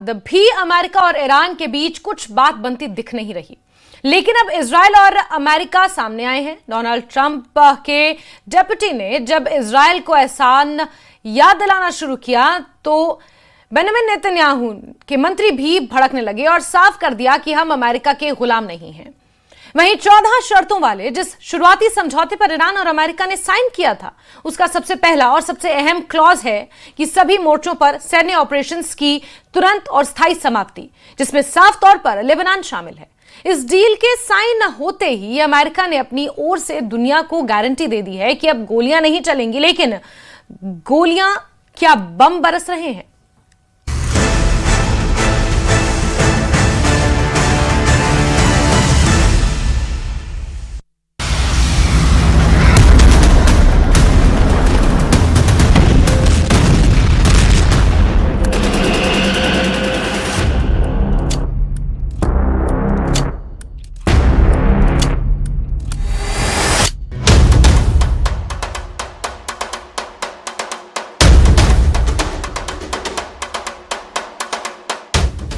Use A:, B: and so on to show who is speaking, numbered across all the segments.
A: भी अमेरिका और ईरान के बीच कुछ बात बनती दिख नहीं रही, लेकिन अब इजराइल और अमेरिका सामने आए हैं। डोनाल्ड ट्रंप के डेप्यूटी ने जब इजराइल को एहसान याद दिलाना शुरू किया तो बेंजामिन नेतन्याहू के मंत्री भी भड़कने लगे और साफ कर दिया कि हम अमेरिका के गुलाम नहीं हैं। वहीं 14 शर्तों वाले जिस शुरुआती समझौते पर ईरान और अमेरिका ने साइन किया था, उसका सबसे पहला और सबसे अहम क्लॉज है कि सभी मोर्चों पर सैन्य ऑपरेशंस की तुरंत और स्थायी समाप्ति, जिसमें साफ तौर पर लेबनान शामिल है। इस डील के साइन होते ही अमेरिका ने अपनी ओर से दुनिया को गारंटी दे दी है कि अब गोलियां नहीं चलेंगी, लेकिन गोलियां क्या बम बरस रहे हैं।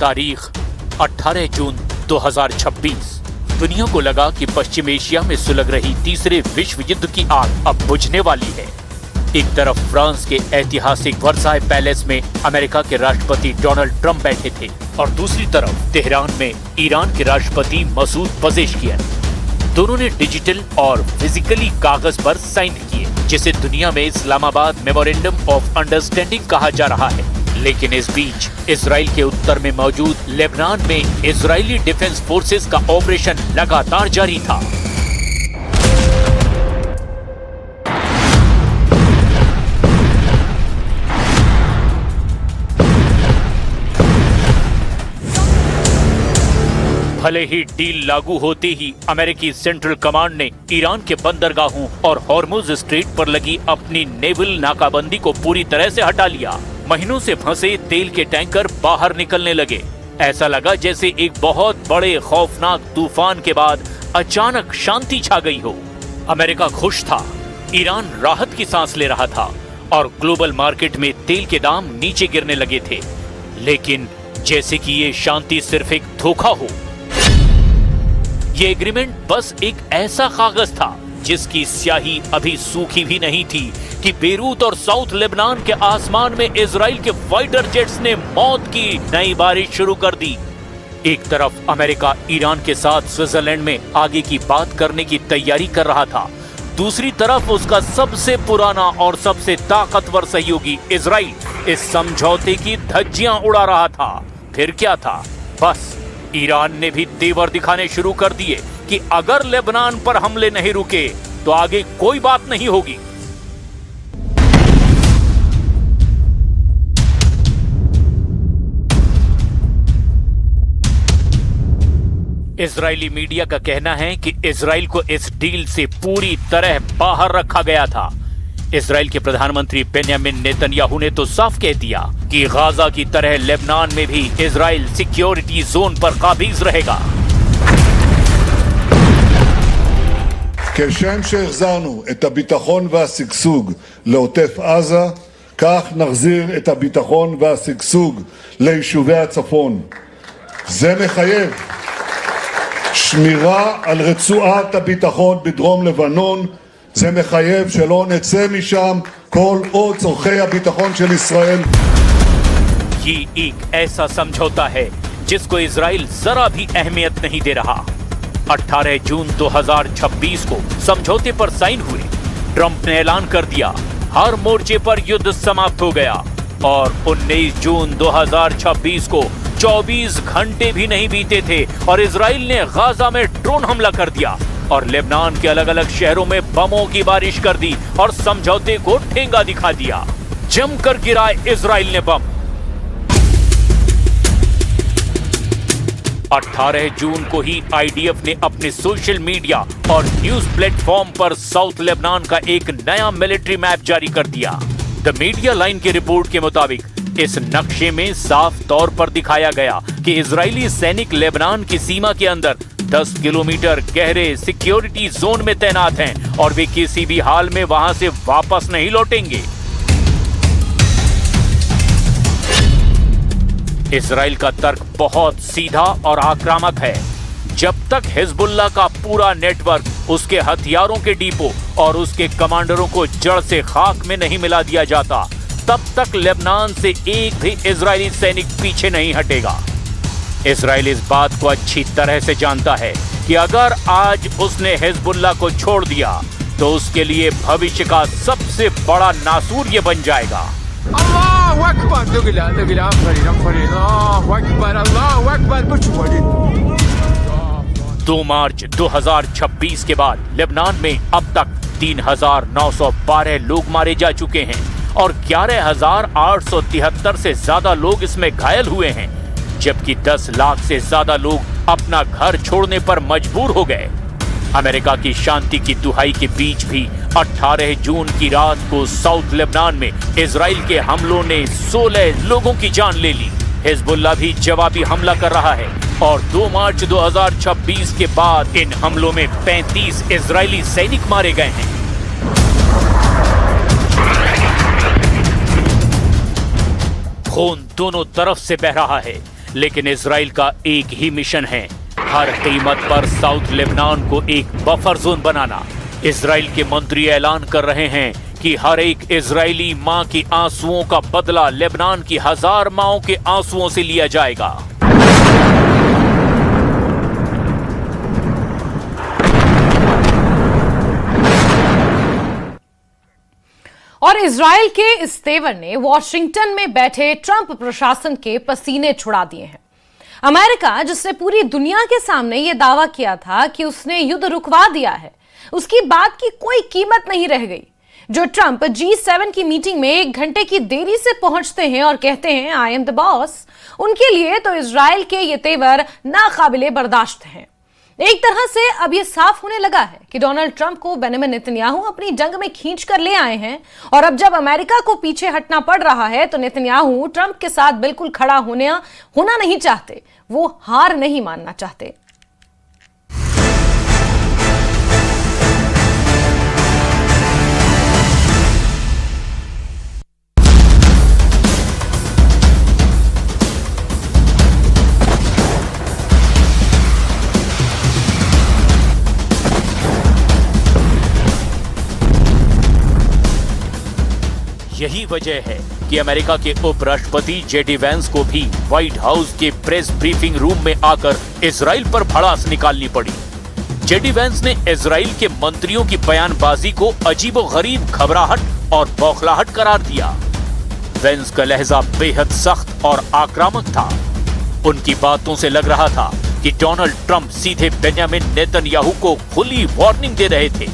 B: तारीख 18 जून 2026। दुनिया को लगा कि पश्चिम एशिया में सुलग रही तीसरे विश्व युद्ध की आग अब बुझने वाली है। एक तरफ फ्रांस के ऐतिहासिक वर्साय पैलेस में अमेरिका के राष्ट्रपति डोनाल्ड ट्रंप बैठे थे और दूसरी तरफ तेहरान में ईरान के राष्ट्रपति मसूद पजेश्कियान। दोनों ने डिजिटल और फिजिकली कागज पर साइन किए, जिसे दुनिया में इस्लामाबाद मेमोरेंडम ऑफ अंडरस्टैंडिंग कहा जा रहा है। लेकिन इस बीच इजराइल के उत्तर में मौजूद लेबनान में इजरायली डिफेंस फोर्सेस का ऑपरेशन लगातार जारी था। भले ही डील लागू होते ही अमेरिकी सेंट्रल कमांड ने ईरान के बंदरगाहों और हॉर्मुज स्ट्रेट पर लगी अपनी नेवल नाकाबंदी को पूरी तरह से हटा लिया। महीनों से फंसे तेल के टैंकर बाहर निकलने लगे। ऐसा लगा जैसे एक बहुत बड़े खौफनाक तूफान के बाद अचानक शांति छा गई हो। अमेरिका खुश था, ईरान राहत की सांस ले रहा था और ग्लोबल मार्केट में तेल के दाम नीचे गिरने लगे थे। लेकिन जैसे कि ये शांति सिर्फ एक धोखा हो। ये एग्रीमेंट बस एक ऐसा कागज था जिसकी स्याही अभी सूखी भी नहीं थी कि बेरूत और साउथ लेबनान के आसमान में इजराइल के फाइटर जेट्स ने मौत की नई बारिश शुरू कर दी। एक तरफ अमेरिका ईरान के साथ स्विट्जरलैंड में आगे की बात करने की तैयारी कर रहा था, दूसरी तरफ उसका सबसे पुराना और सबसे ताकतवर सहयोगी इजराइल इस समझौते की धज्जियां उड़ा रहा था। फिर क्या था, बस ईरान ने भी तेवर दिखाने शुरू कर दिए कि अगर लेबनान पर हमले नहीं रुके तो आगे कोई बात नहीं होगी। इजरायली मीडिया का कहना है कि इजराइल को इस डील से पूरी तरह बाहर रखा गया था। इजराइल के प्रधानमंत्री बेंजामिन नेतन्याहू ने तो साफ कह दिया कि गाजा की तरह लेबनान में भी इजराइल सिक्योरिटी जोन पर काबिज रहेगा।
C: כשם שהחזרנו את הביטחון והשגשוג לעוטף עזה, כך נחזיר את הביטחון והשגשוג ליישובי הצפון. זה מחייב שמירה על רצועת הביטחון בדרום לבנון. זה מחייב שלא נצא משם כל עוד צורכי הביטחון של ישראל.
B: ये एक ऐसा समझौता है जिसको इजराइल जरा भी अहमियत नहीं दे रहा। 18 जून 2026 को समझौते पर साइन हुए। ट्रंप ने ऐलान कर दिया हर मोर्चे पर युद्ध समाप्त हो गया और 19 जून 2026 को 24 घंटे भी नहीं बीते थे और इजराइल ने गाजा में ड्रोन हमला कर दिया और लेबनान के अलग अलग शहरों में बमों की बारिश कर दी और समझौते को ठेंगा दिखा दिया। जमकर गिराए इजराइल ने बम। 18 जून को ही आईडीएफ ने अपने सोशल मीडिया और न्यूज प्लेटफॉर्म पर साउथ लेबनान का एक नया मिलिट्री मैप जारी कर दिया। द मीडिया लाइन की रिपोर्ट के मुताबिक इस नक्शे में साफ तौर पर दिखाया गया कि इजरायली सैनिक लेबनान की सीमा के अंदर 10 किलोमीटर गहरे सिक्योरिटी जोन में तैनात हैं और वे किसी भी हाल में वहां से वापस नहीं लौटेंगे। इजराइल का तर्क बहुत सीधा और आक्रामक है। जब तक हिजबुल्लाह का पूरा नेटवर्क, उसके हथियारों के डिपो और उसके कमांडरों को जड़ से खाक में नहीं मिला दिया जाता, तब तक लेबनान से एक भी इजरायली सैनिक पीछे नहीं हटेगा। इजराइल इस बात को अच्छी तरह से जानता है कि अगर आज उसने हिजबुल्लाह को छोड़ दिया तो उसके लिए भविष्य का सबसे बड़ा नासूर ये बन जाएगा।
D: Allahu Akbar. Allahu Akbar. Allahu Akbar.
B: 2 मार्च 2026 के बाद लेबनान में अब तक 3,912 लोग मारे जा चुके हैं और 11,873 से ज्यादा लोग इसमें घायल हुए हैं, जबकि 10 लाख से ज्यादा लोग अपना घर छोड़ने पर मजबूर हो गए। अमेरिका की शांति की दुहाई के बीच भी 18 जून की रात को साउथ लेबनान में इजराइल के हमलों ने 16 लोगों की जान ले ली। हिजबुल्लाह भी जवाबी हमला कर रहा है और 2 मार्च 2026 के बाद इन हमलों में 35 इजरायली सैनिक मारे गए हैं। खून दोनों तरफ से बह रहा है, लेकिन इजराइल का एक ही मिशन है, हर कीमत पर साउथ लेबनान को एक बफर जोन बनाना। इजराइल के मंत्री ऐलान कर रहे हैं कि हर एक इजरायली मां की आंसुओं का बदला लेबनान की 1000 मांओं के आंसुओं से लिया जाएगा।
A: और इजराइल के इस तेवर ने वॉशिंगटन में बैठे ट्रंप प्रशासन के पसीने छुड़ा दिए हैं। अमेरिका, जिसने पूरी दुनिया के सामने यह दावा किया था कि उसने युद्ध रुकवा दिया है, उसकी बात की कोई कीमत नहीं रह गई। जो ट्रंप G7 की मीटिंग में 1 घंटे की देरी से पहुंचते हैं और कहते हैं आई एम द बॉस, उनके लिए तो इजराइल के ये तेवर नाकाबिले बर्दाश्त हैं। एक तरह से अब यह साफ होने लगा है कि डोनाल्ड ट्रंप को बेंजामिन नेतन्याहू अपनी जंग में खींच कर ले आए हैं और अब जब अमेरिका को पीछे हटना पड़ रहा है तो नेतन्याहू ट्रंप के साथ बिल्कुल खड़ा होना नहीं चाहते, वो हार नहीं मानना चाहते।
B: यही वजह है कि अमेरिका के उपराष्ट्रपति जेडी वैंस को भी व्हाइट हाउस के प्रेस ब्रीफिंग रूम में आकर इजराइल पर भड़ास निकालनी पड़ी। जेडी वैंस ने इजराइल के मंत्रियों की बयानबाजी को अजीबोगरीब घबराहट और बौखलाहट करार दिया। वैंस का लहजा बेहद सख्त और आक्रामक था। उनकी बातों से लग रहा था कि डोनाल्ड ट्रंप सीधे बेंजामिन नेतन्याहू को खुली वार्निंग दे रहे थे।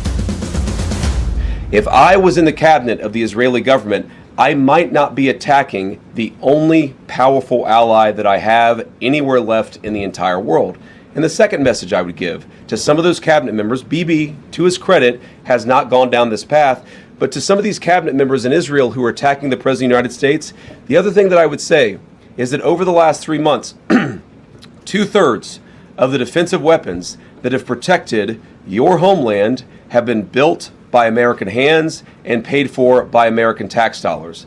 E: If I was in the cabinet of the Israeli government, I might not be attacking the only powerful ally that I have anywhere left in the entire world. And the second message I would give to some of those cabinet members, Bibi, to his credit, has not gone down this path, but to some of these cabinet members in Israel who are attacking the President of the United States, the other thing that I would say is that over the last 3 months, 2/3 of the defensive weapons that have protected your homeland have been built by American hands and paid for by American tax dollars.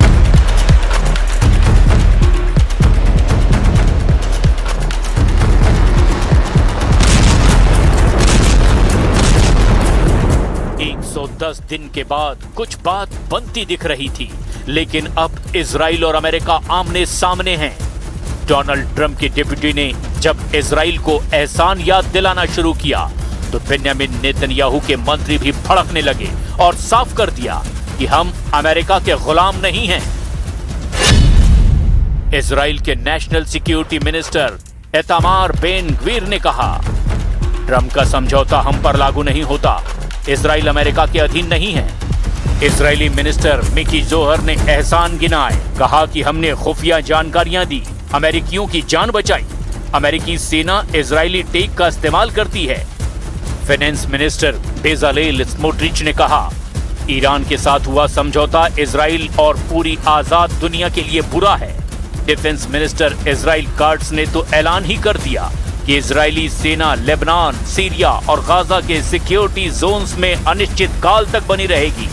B: $110 दिन के बाद कुछ बात बनती दिख रही थी, लेकिन अब इजराइल और अमेरिका आमने सामने हैं। डोनाल्ड ट्रंप के डिप्टी ने जब इजराइल को एहसान याद दिलाना शुरू किया तो बेंजामिन नेतन्याहू के मंत्री भी भड़कने लगे और साफ कर दिया कि हम अमेरिका के गुलाम नहीं हैं। इजराइल के national security minister Itamar Ben Gvir ने कहा, ट्रंप का समझौता हम पर लागू नहीं होता, इजराइल अमेरिका के अधीन नहीं है। इजरायली मिनिस्टर मिकी जोहर ने एहसान गिनाए, कहा कि हमने खुफिया जानकारियां दी, अमेरिकियों की जान बचाई। अमेरिकी सेना इजरायली टेक का इस्तेमाल करती है। फाइनेंस मिनिस्टर बेजालेल स्मोट्रिच ने कहा, ईरान के साथ हुआ समझौता इजराइल और पूरी आजाद दुनिया के लिए बुरा है। डिफेंस मिनिस्टर इजराइल कार्ड्स ने तो ऐलान ही कर दिया कि इजरायली सेना लेबनान, सीरिया और गाजा के सिक्योरिटी जोन्स में अनिश्चित काल तक बनी रहेगी।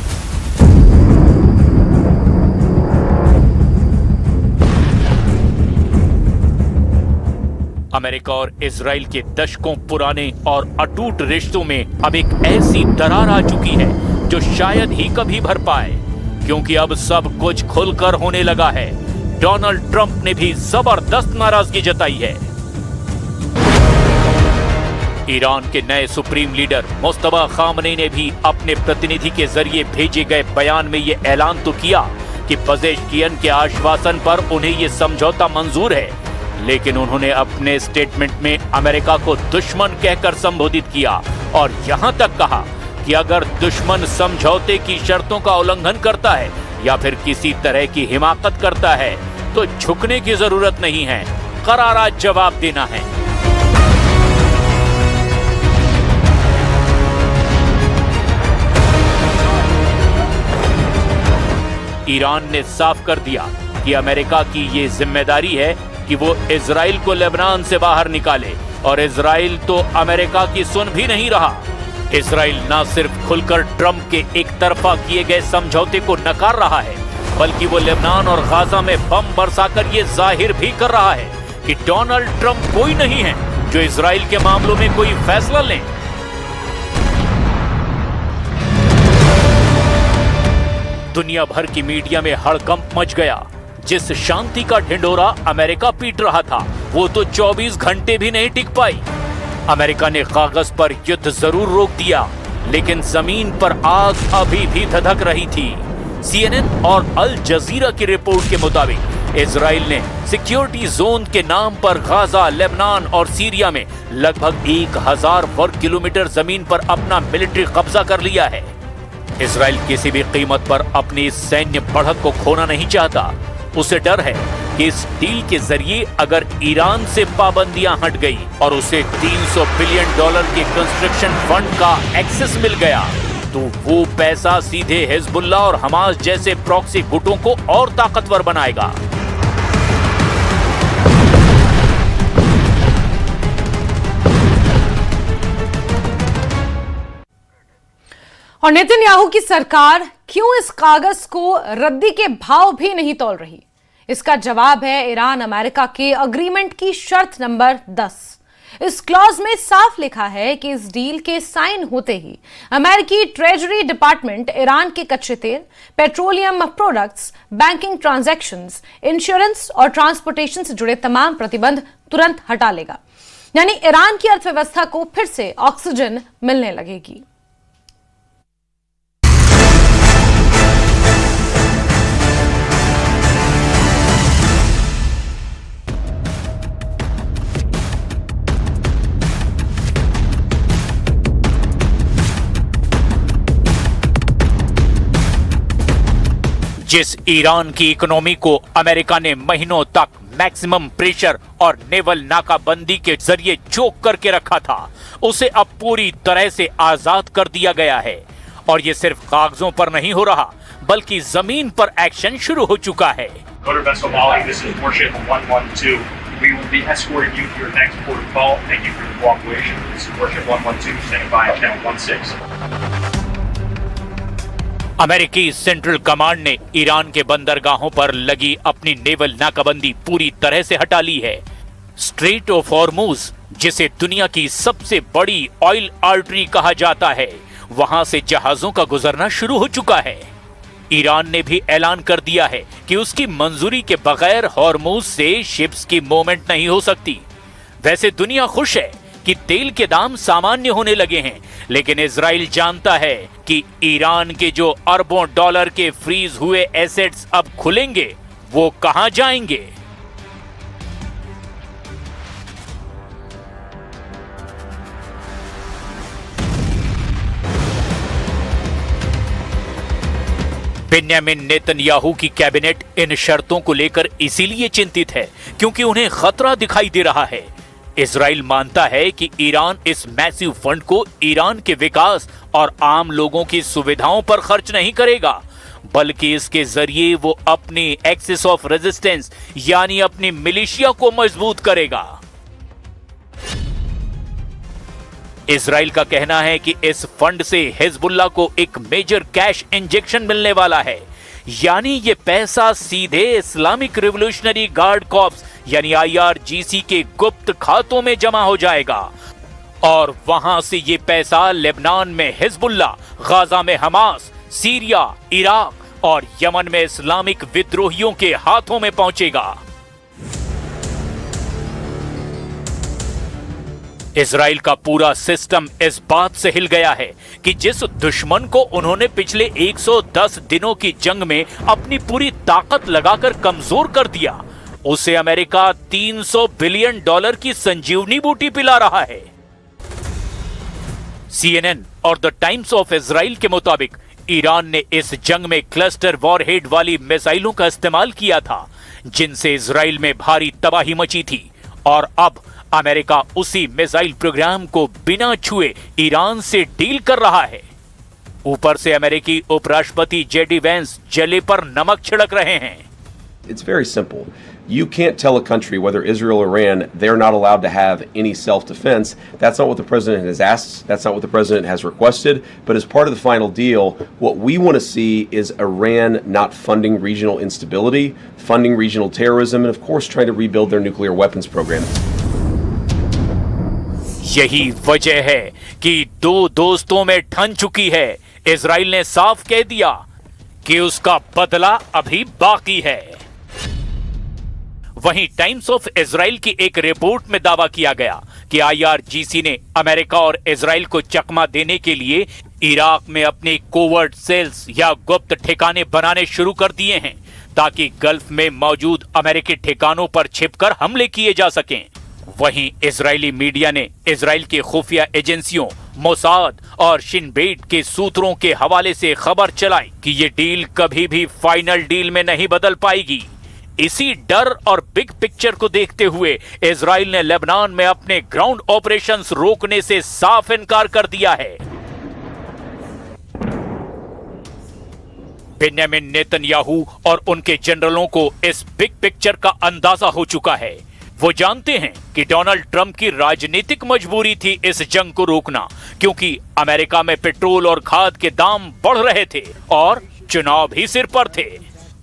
B: अमेरिका और इजराइल के दशकों पुराने और अटूट रिश्तों में अब एक ऐसी दरार आ चुकी है जो शायद ही कभी भर पाए, क्योंकि अब सब कुछ खुलकर होने लगा है। डोनाल्ड ट्रंप ने भी जबरदस्त नाराजगी जताई है। ईरान के नए सुप्रीम लीडर मुस्तफा खामनेई ने भी अपने प्रतिनिधि के जरिए भेजे गए बयान में यह ऐलान तो किया कि पजेश्कियन के आश्वासन पर उन्हें यह समझौता मंजूर है, लेकिन उन्होंने अपने स्टेटमेंट में अमेरिका को दुश्मन कहकर संबोधित किया और यहां तक कहा कि अगर दुश्मन समझौते की शर्तों का उल्लंघन करता है या फिर किसी तरह की हिमाकत करता है तो झुकने की जरूरत नहीं है, करारा जवाब देना है। ईरान ने साफ कर दिया कि अमेरिका की ये जिम्मेदारी है कि वो इजराइल को लेबनान से बाहर निकाले, और इजराइल तो अमेरिका की सुन भी नहीं रहा। इजराइल न सिर्फ खुलकर ट्रंप के एक तरफा किए गए समझौते को नकार रहा है, बल्कि वो लेबनान और गाजा में बम बरसाकर ये जाहिर भी कर रहा है कि डोनाल्ड ट्रंप कोई नहीं है जो इजराइल के मामलों में कोई फैसला लें। दुनिया भर की मीडिया में हड़कंप मच गया। जिस शांति का ढिंढोरा अमेरिका पीट रहा था वो तो 24 घंटे भी नहीं टिक पाई। अमेरिका ने कागज पर युद्ध जरूर रोक दिया, लेकिन जमीन पर आग अभी भी धधक रही थी। CNN और अल जजीरा की रिपोर्ट के मुताबिक इजराइल ने सिक्योरिटी जोन के नाम पर गाजा, लेबनान और सीरिया में लगभग 1000 वर्ग किलोमीटर जमीन पर अपना मिलिट्री कब्जा कर लिया है। इजराइल किसी भी कीमत पर अपनी सैन्य बढ़त को खोना नहीं चाहता। उसे डर है कि इस डील के जरिए अगर ईरान से पाबंदियां हट गई और उसे $300 बिलियन के कंस्ट्रक्शन फंड का एक्सेस मिल गया तो वो पैसा सीधे हिजबुल्लाह और हमास जैसे प्रॉक्सी गुटों को और ताकतवर बनाएगा।
A: और नेतन्याहू की सरकार क्यों इस कागज को रद्दी के भाव भी नहीं तौल रही? इसका जवाब है ईरान अमेरिका के अग्रीमेंट की शर्त नंबर 10। इस क्लॉज में साफ लिखा है कि इस डील के साइन होते ही अमेरिकी ट्रेजरी डिपार्टमेंट ईरान के कच्चे तेल, petroleum products, banking transactions, insurance और ट्रांसपोर्टेशन से जुड़े तमाम प्रतिबंध तुरंत हटा लेगा। यानी ईरान की अर्थव्यवस्था को फिर से ऑक्सीजन मिलने लगेगी।
B: जिस ईरान की इकोनॉमी को अमेरिका ने महीनों तक मैक्सिमम प्रेशर और नेवल नाकाबंदी के जरिए चोक करके रखा था, उसे अब पूरी तरह से आजाद कर दिया गया है। और ये सिर्फ कागजों पर नहीं हो रहा, बल्कि जमीन पर एक्शन शुरू हो चुका है।
F: We will be escorting you to your next port of call. Thank you for your cooperation. This is Warship 112, standing by at channel 16.
B: अमेरिकी सेंट्रल कमांड ने ईरान के बंदरगाहों पर लगी अपनी नेवल नाकाबंदी पूरी तरह से हटा ली है। स्ट्रेट ऑफ हॉर्मुज, जिसे दुनिया की सबसे बड़ी ऑयल आर्टरी कहा जाता है, वहां से जहाजों का गुजरना शुरू हो चुका है। ईरान ने भी ऐलान कर दिया है कि उसकी मंजूरी के बगैर हॉर्मुज से शिप्स की मूवमेंट नहीं हो सकती। वैसे दुनिया खुश है कि तेल के दाम सामान्य होने लगे हैं, लेकिन इजराइल जानता है कि ईरान के जो अरबों डॉलर के फ्रीज हुए एसेट्स अब खुलेंगे, वो कहां जाएंगे। बेन्यामिन नेतन्याहू की कैबिनेट इन शर्तों को लेकर इसीलिए चिंतित है क्योंकि उन्हें खतरा दिखाई दे रहा है। इजराइल मानता है कि ईरान इस मैसिव फंड को ईरान के विकास और आम लोगों की सुविधाओं पर खर्च नहीं करेगा, बल्कि इसके जरिए वो अपनी एक्सिस ऑफ रेजिस्टेंस यानी अपनी मिलिशिया को मजबूत करेगा। इजराइल का कहना है कि इस फंड से हिजबुल्लाह को एक मेजर कैश इंजेक्शन मिलने वाला है। यानी ये पैसा सीधे इस्लामिक रिवॉल्यूशनरी गार्ड कॉर्प्स यानी IRGC के गुप्त खातों में जमा हो जाएगा और वहां से ये पैसा लेबनान में हिजबुल्लाह, गाजा में हमास, सीरिया, इराक और यमन में इस्लामिक विद्रोहियों के हाथों में पहुंचेगा। इजराइल का पूरा सिस्टम इस बात से हिल गया है कि जिस दुश्मन को उन्होंने पिछले 110 दिनों की जंग में अपनी पूरी ताकत लगाकर कमजोर कर दिया, उसे अमेरिका $300 बिलियन की संजीवनी बूटी पिला रहा है। CNN और द टाइम्स ऑफ इजराइल के मुताबिक ईरान ने इस जंग में क्लस्टर वॉरहेड वाली मिसाइलों का इस्तेमाल किया था, जिनसे इजराइल में भारी तबाही मची थी और अब अमेरिका उसी मिसाइल प्रोग्राम को बिना छुए ईरान से डील कर रहा है। ऊपर से अमेरिकी उपराष्ट्रपति JD वैंस जले पर नमक छिड़क रहे हैं।
E: It's very simple. You can't tell a country, whether Israel or Iran, they're not allowed to have any self-defense. That's not what the president has asked. That's not what the president has requested. But as part of the final deal, what we want to see is Iran not funding regional instability, funding regional terrorism, and of course trying to rebuild their nuclear weapons program.
B: यही वजह है कि दो दोस्तों में ठन चुकी है। इजराइल ने साफ कह दिया कि उसका बदला अभी बाकी है। वहीं टाइम्स ऑफ इजराइल की एक रिपोर्ट में दावा किया गया कि IRGC ने अमेरिका और इजराइल को चकमा देने के लिए इराक में अपने कोवर्ट सेल्स या गुप्त ठिकाने बनाने शुरू कर दिए हैं, ताकि गल्फ में मौजूद अमेरिकी ठिकानों पर छिपकर हमले किए जा सकें। वहीं इजरायली मीडिया ने इजराइल के खुफिया एजेंसियों मोसाद और शिन बेट के सूत्रों के हवाले से खबर चलाई कि ये डील कभी भी फाइनल डील में नहीं बदल पाएगी। इसी डर और बिग पिक्चर को देखते हुए इजराइल ने लेबनान में अपने ग्राउंड ऑपरेशंस रोकने से साफ इनकार कर दिया है। बेंजामिन नेतन्याहू और उनके जनरलों को इस बिग पिक्चर का अंदाजा हो चुका है। वो जानते हैं कि डोनाल्ड ट्रंप की राजनीतिक मजबूरी थी इस जंग को रोकना, क्योंकि अमेरिका में पेट्रोल और खाद के दाम बढ़ रहे थे और चुनाव भी सिर पर थे।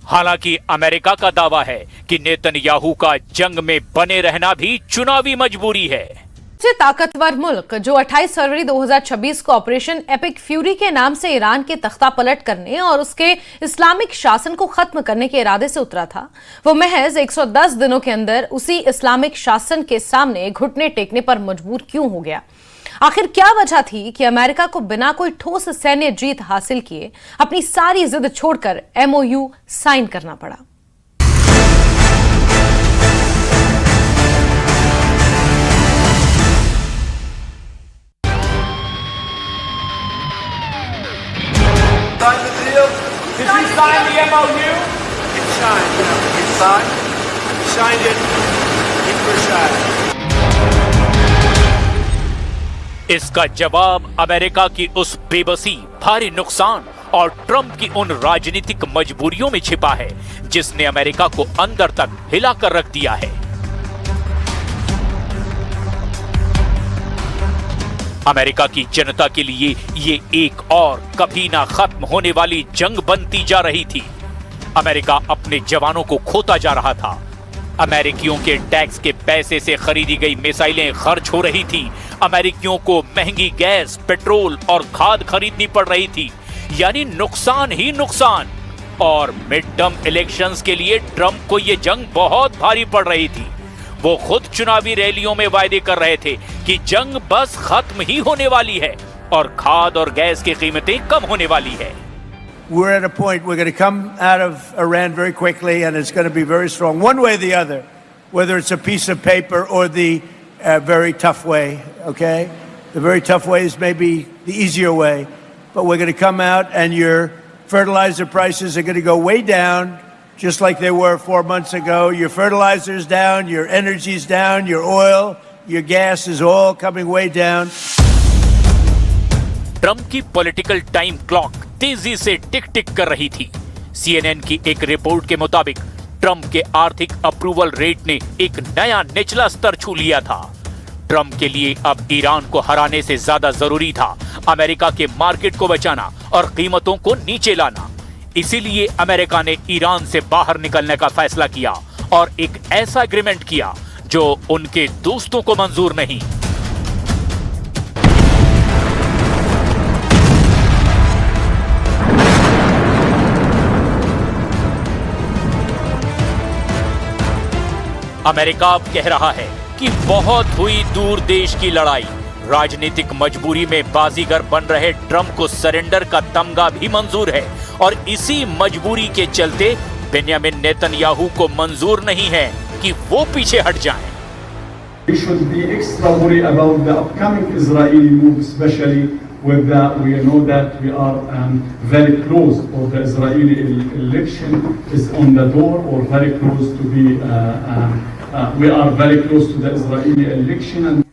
B: हालांकि अमेरिका का दावा है कि नेतन्याहू का जंग में बने रहना भी चुनावी मजबूरी है।
A: सबसे ताकतवर मुल्क जो 28 फरवरी 2026 को ऑपरेशन एपिक फ्यूरी के नाम से ईरान के तख्ता पलट करने और उसके इस्लामिक शासन को खत्म करने के इरादे से उतरा था, वो महज 110 दिनों के अंदर उसी इस्लामिक शासन के सामने घुटने टेकने पर मजबूर क्यों हो गया? आखिर क्या वजह थी कि अमेरिका को बिना कोई ठोस सैन्य जीत हासिल किए अपनी सारी जिद छोड़कर MOU साइन करना पड़ा?
D: Did you sign the MOU? It's signed. It's signed. Signed it. It was signed.
B: इसका जवाब अमेरिका की उस बेबसी, भारी नुकसान और ट्रंप की उन राजनीतिक मजबूरियों में छिपा है जिसने अमेरिका को अंदर तक हिलाकर रख दिया है। अमेरिका की जनता के लिए ये एक और कभी ना खत्म होने वाली जंग बनती जा रही थी। अमेरिका अपने जवानों को खोता जा रहा था। अमेरिकियों के टैक्स के पैसे से खरीदी गई मिसाइलें खर्च हो रही थी। अमेरिकियों को महंगी गैस, पेट्रोल और खाद खरीदनी पड़ रही थी, यानी नुकसान ही नुकसान। और मिड टर्म इलेक्शंस के लिए ट्रंप को यह जंग बहुत भारी पड़ रही थी। वो खुद चुनावी रैलियों में वायदे कर रहे थे कि जंग बस खत्म ही होने वाली है और खाद और गैस की कीमतें कम होने वाली है।
G: We're at a point we're going to come out of Iran very quickly, and it's going to be very strong, one way or the other, whether it's a piece of paper or the very tough way, okay? The very tough way is maybe the easier way, but we're going to come out and your fertilizer prices are going to go way down, just like they were 4 months ago. Your fertilizer's down, your energy's down, your oil, your gas is all coming way down.
B: Trump की political time clock तेजी से टिक टिक कर रही थी। CNN की एक report के मुताबिक ट्रंप के आर्थिक अप्रूवल रेट ने एक नया निचला स्तर छू लिया था। ट्रंप के लिए अब ईरान को हराने से ज्यादा जरूरी था अमेरिका के मार्केट को बचाना और कीमतों को नीचे लाना। इसीलिए अमेरिका ने ईरान से बाहर निकलने का फैसला किया और एक ऐसा एग्रीमेंट किया जो उनके दोस्तों को मंजूर नहीं। अमेरिका अब कह रहा है कि बहुत हुई दूर देश की लड़ाई, राजनीतिक मजबूरी में बाजीगर बन रहे ट्रंप को सरेंडर का तमगा भी मंजूर है और इसी मजबूरी के चलते बेंयामिन नेतन्याहू को मंजूर नहीं है कि वो पीछे हट जाएं।
H: We should be extra worried about the upcoming Israeli move, especially with that we know that we are very close, or the Israeli election is on the door, or very close to be. We are very close to the Israeli election. And